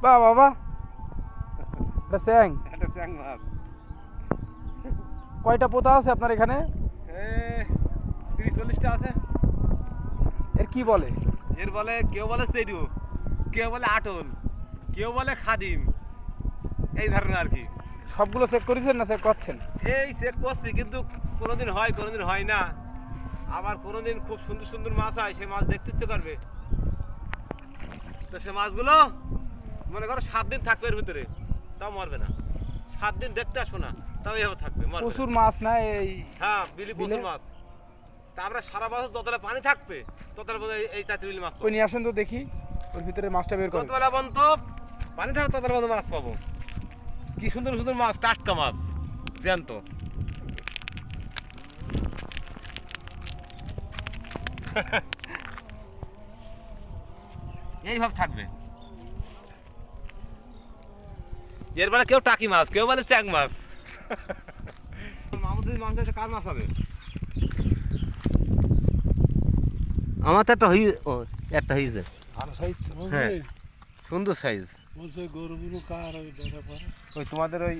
বাহ বাবা, এটা স্যাং। এটা চ্যাং মাছ। কয়টা পোতা আছে আপনার এখানে? 30-40টা আছে। এর কি বলে? এর বলে, কেউ বলে চেরু, কেউ বলে আটল, কেউ বলে খাদিম, এই ধরনের আর কি। সবগুলো চেক করেছেন না চেক করছেন? এই চেক করছি, কিন্তু কোনোদিন হয় কোনোদিন হয় না। আবার কোনোদিন খুব সুন্দর সুন্দর মাছ হয়, সেই মাছ দেখতে ইচ্ছে করবে, তো সে মাছগুলো মনে করো 7 দিন থাকবে এর ভিতরে, তাও মরবে না। 7 দিন দেখতে আসবো না, তাও এভাবে থাকবে, মরবে না। প্রচুর মাছ না এই? হ্যাঁ, বিলি প্রচুর মাছ। তা আমরা সারা বছর যতটা পানি থাকবে ততটা বোধহয় এই চারটি বিলি মাছ পাবো। কই নিয়ে আসেন তো দেখি, ওর ভিতরে মাছটা বের করুন। যতবেলা পর্যন্ত পানি থাকবে ততটা পর্যন্ত মাছ পাবো। কি সুন্দর সুন্দর মাছ, টাটকা মাছ, জ্যান্ত। এইভাবে থাকবে। এর মানে কেউ টাকি মাছ, কেউ বলে চ্যাং মাছ। মামুদের মাছ আছে, কার মাছ হবে? আমার তো একটা হয়েছে। ভালো সাইজ তো হ্যাঁ, সুন্দর সাইজ। বলছে গরুগুলো কার ওই দেখা পরে ওই তোমাদের ওই